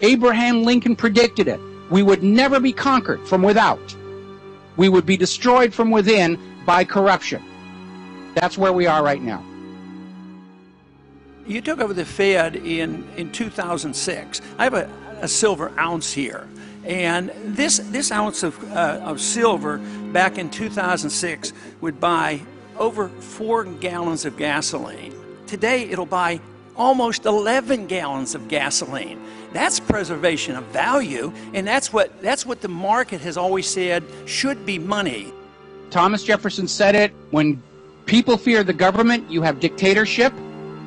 Abraham Lincoln predicted it. We would never be conquered from without. We would be destroyed from within by corruption. That's where we are right now. You took over the Fed in 2006. I have a silver ounce here. And this ounce of silver back in 2006 would buy over 4 gallons of gasoline. Today it'll buy almost 11 gallons of gasoline. That's preservation of value, and that's what the market has always said should be money. Thomas Jefferson said it, when people fear the government, you have dictatorship.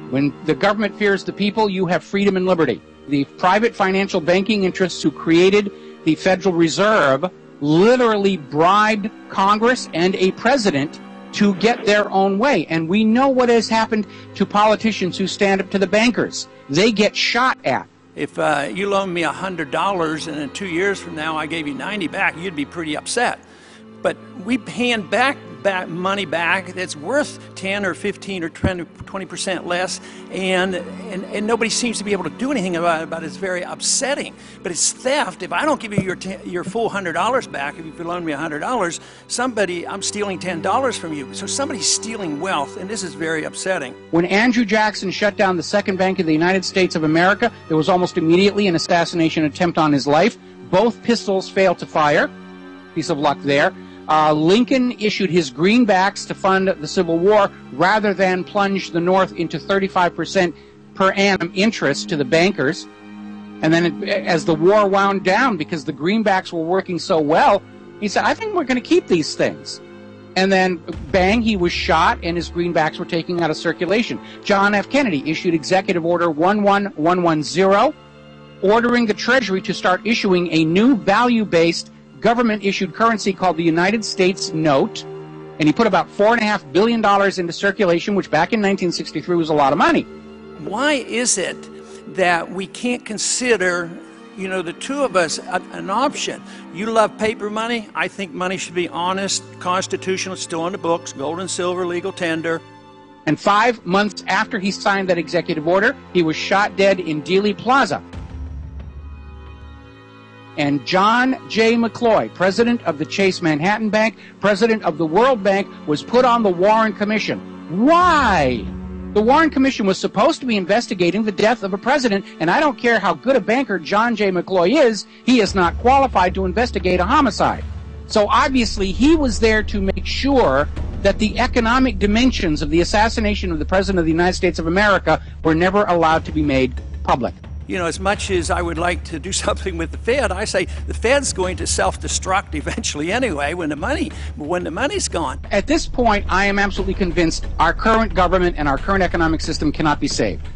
When the government fears the people, you have freedom and liberty. The private financial banking interests who created the Federal Reserve literally bribed Congress and a president to get their own way. And we know what has happened to politicians who stand up to the bankers. They get shot at. If you loan me $100 and in 2 years from now I gave you 90 back, you'd be pretty upset. But we hand back money back that's worth 10 or 15 or 20% less, and nobody seems to be able to do anything about it. It's very upsetting. But it's theft. If I don't give you your full $100 back, if you loan me $100, I'm stealing $10 from you. So somebody's stealing wealth, and this is very upsetting. When Andrew Jackson shut down the second bank of the United States of America, there was almost immediately an assassination attempt on his life. Both pistols failed to fire. Piece of luck there. Lincoln issued his greenbacks to fund the Civil War rather than plunge the North into 35% per annum interest to the bankers. And then as the war wound down, because the greenbacks were working so well, he said, I think we're going to keep these things. And then, bang, he was shot and his greenbacks were taken out of circulation. John F. Kennedy issued Executive Order 11110, ordering the Treasury to start issuing a new value-based government-issued currency called the United States Note, and he put about $4.5 billion into circulation, which back in 1963 was a lot of money. Why is it that we can't consider, the two of us, an option? You love paper money. I think money should be honest, constitutional, still on the books, gold and silver, legal tender. And 5 months after he signed that executive order, he was shot dead in Dealey Plaza. And John J. McCloy, president of the Chase Manhattan Bank, president of the World Bank, was put on the Warren Commission. Why? The Warren Commission was supposed to be investigating the death of a president, and I don't care how good a banker John J. McCloy is, he is not qualified to investigate a homicide. So obviously he was there to make sure that the economic dimensions of the assassination of the President of the United States of America were never allowed to be made public. As much as I would like to do something with the Fed, I say the Fed's going to self-destruct eventually anyway when the money's gone. At this point, I am absolutely convinced our current government and our current economic system cannot be saved.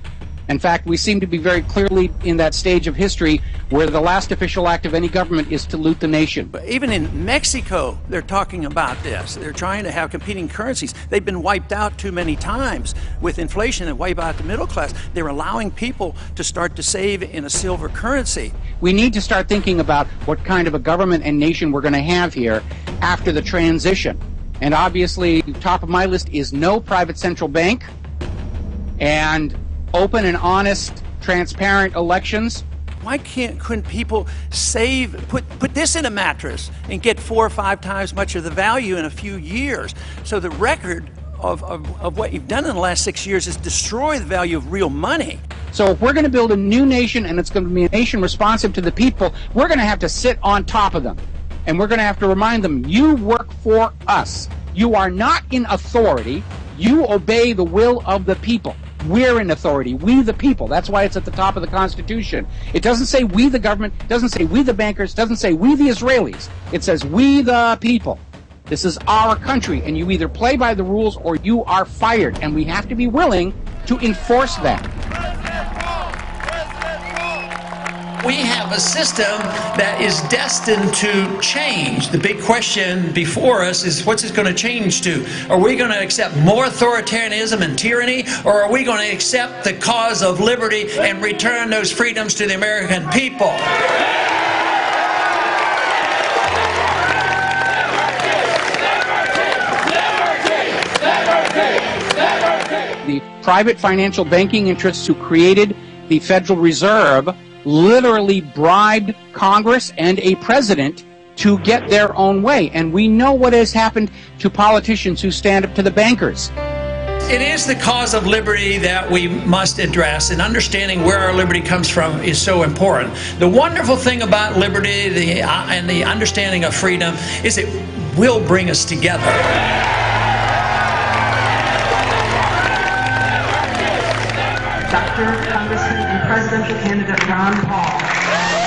In fact, we seem to be very clearly in that stage of history where the last official act of any government is to loot the nation. But even in Mexico, they're talking about this. They're trying to have competing currencies. They've been wiped out too many times with inflation and wipe out the middle class. They're allowing people to start to save in a silver currency. We need to start thinking about what kind of a government and nation we're going to have here after the transition. And obviously, top of my list is no private central bank and open and honest, transparent elections. Why couldn't people save, put this in a mattress and get 4 or 5 times much of the value in a few years? So the record of what you've done in the last 6 years is destroy the value of real money. So if we're going to build a new nation and it's going to be a nation responsive to the people, we're going to have to sit on top of them. And we're going to have to remind them, you work for us. You are not in authority. You obey the will of the people. We're in authority. We the people. That's why it's at the top of the Constitution. It doesn't say we the government. It doesn't say we the bankers. It doesn't say we the Israelis. It says we the people. This is our country, and you either play by the rules or you are fired, and we have to be willing to enforce that. We have a system that is destined to change. The big question before us is, what's it going to change to? Are we going to accept more authoritarianism and tyranny, or are we going to accept the cause of liberty and return those freedoms to the American people? The private financial banking interests who created the Federal Reserve literally bribed Congress and a president to get their own way. And we know what has happened to politicians who stand up to the bankers. It is the cause of liberty that we must address, and understanding where our liberty comes from is so important. The wonderful thing about liberty and the understanding of freedom is it will bring us together. Dr. Congressman and Presidential Candidate Ron Paul.